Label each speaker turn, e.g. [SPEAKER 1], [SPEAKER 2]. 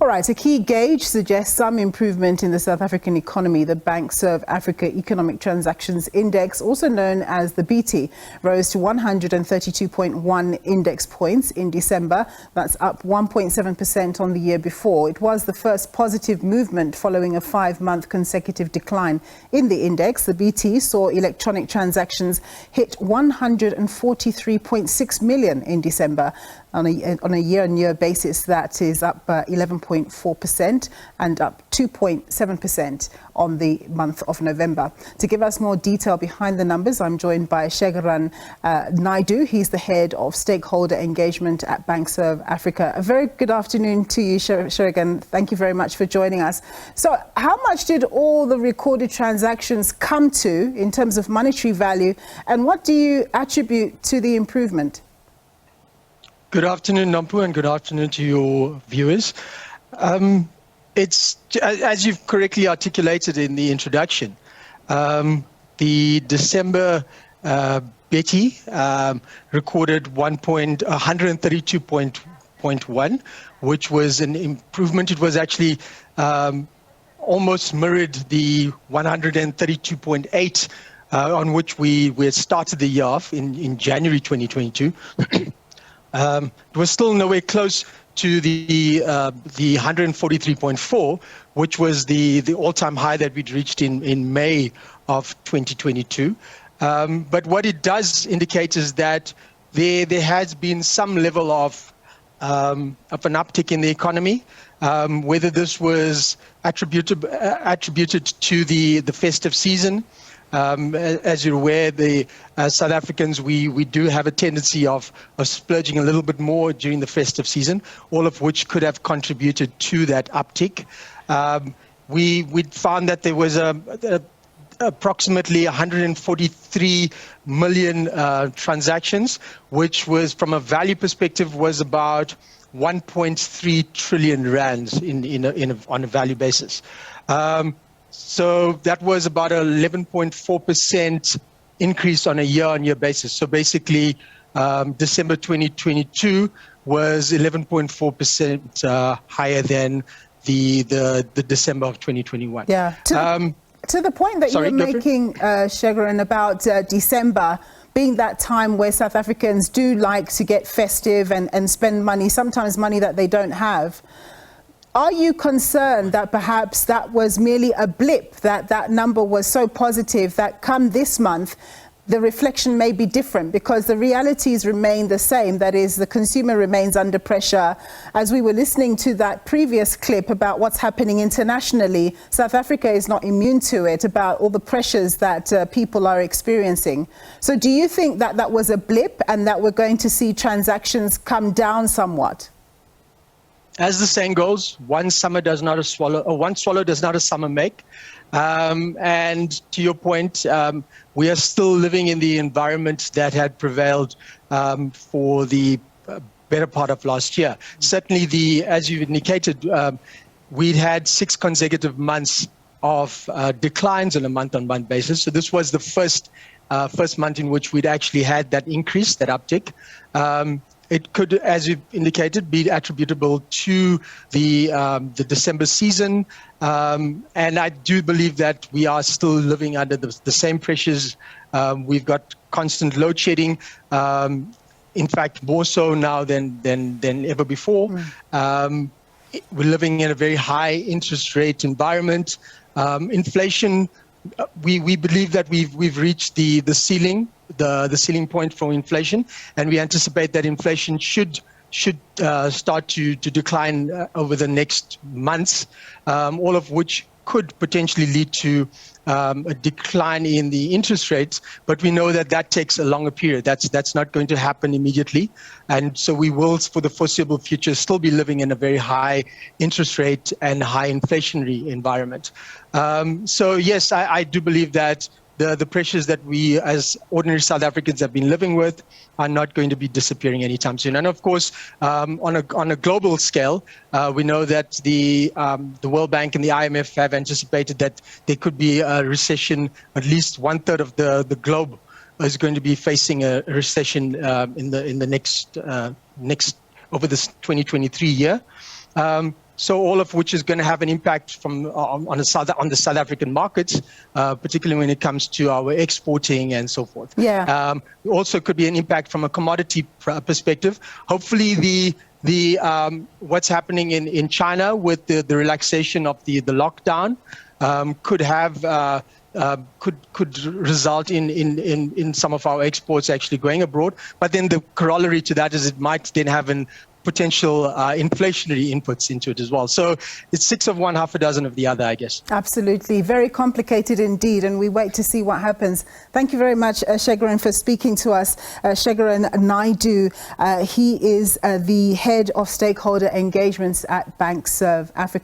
[SPEAKER 1] All right, a key gauge suggests some improvement in the South African economy. The BankservAfrica Economic Transactions Index, also known as the BETI, rose to 132.1 index points in December. That's up 1.7% on the year before. It was the first positive movement following a 5-month consecutive decline in the index. The BETI saw electronic transactions hit 143.6 million in December. On a year-on-year basis, that is up 11.4% and up 2.7% on the month of November. To give us more detail behind the numbers, I'm joined by Shergeran Naidoo. He's the head of Stakeholder Engagement at BankservAfrica. A very good afternoon to you, Shergeran. Thank you very much for joining us. So how much did all the recorded transactions come to in terms of monetary value, and what do you attribute to the improvement?
[SPEAKER 2] Good afternoon, Nampu, and good afternoon to your viewers. It's, as you've correctly articulated in the introduction, the December BETI recorded 132.1, which was an improvement. It was actually almost mirrored the 132.8 on which we had started the year off in January 2022. It was still nowhere close to the 143.4, which was the all-time high that we'd reached in May of 2022. But what it does indicate is that there has been some level of an uptick in the economy. Whether this was attributed to the festive season. As you're aware, the South Africans, we do have a tendency of splurging a little bit more during the festive season, all of which could have contributed to that uptick. We found that there was approximately 143 million transactions, which was, from a value perspective, was about 1.3 trillion rands on a value basis. So that was about an 11.4% increase on a year-on-year basis. So basically, December 2022 was 11.4% higher than the December of 2021.
[SPEAKER 1] Yeah. To the point that you were making, Shergeran, about December being that time where South Africans do like to get festive and spend money, sometimes money that they don't have. Are you concerned that perhaps that was merely a blip, that number was so positive that come this month, the reflection may be different because the realities remain the same? That is, the consumer remains under pressure. As we were listening to that previous clip about what's happening internationally, South Africa is not immune to it, about all the pressures that people are experiencing. So do you think that that was a blip and that we're going to see transactions come down somewhat?
[SPEAKER 2] As the saying goes, one swallow does not a summer make. And to your point, we are still living in the environment that had prevailed for the better part of last year. Certainly, as you indicated, we'd had 6 consecutive months of declines on a month-on-month basis. So this was the first month in which we'd actually had that increase, that uptick. It could, as you indicated, be attributable to the December season. And I do believe that we are still living under the same pressures. We've got constant load shedding, in fact, more so now than ever before. We're living in a very high interest rate environment. Inflation, we believe that we've reached the ceiling. The ceiling point for inflation, and we anticipate that inflation should start to decline over the next months, all of which could potentially lead to a decline in the interest rates. But we know that takes a longer period. That's not going to happen immediately, and so we will, for the foreseeable future, still be living in a very high interest rate and high inflationary environment. So yes, I do believe that the pressures that we as ordinary South Africans have been living with are not going to be disappearing anytime soon. And of course, on a global scale, we know that the World Bank and the IMF have anticipated that there could be a recession. At least 1/3 of the globe is going to be facing a recession in the next over this 2023 year. So all of which is going to have an impact on the South African markets, particularly when it comes to our exporting and so forth.
[SPEAKER 1] Yeah.
[SPEAKER 2] Also could be an impact from a commodity perspective. Hopefully what's happening in China with the relaxation of the lockdown could have could result in some of our exports actually going abroad. But then the corollary to that is it might then have an potential inflationary inputs into it as well. So it's 6 of one, half a dozen of the other, I guess.
[SPEAKER 1] Absolutely. Very complicated indeed, and we wait to see what happens. Thank you very much, Shergeran, for speaking to us. Shergeran Naidoo, he is the head of stakeholder engagements at BankservAfrica.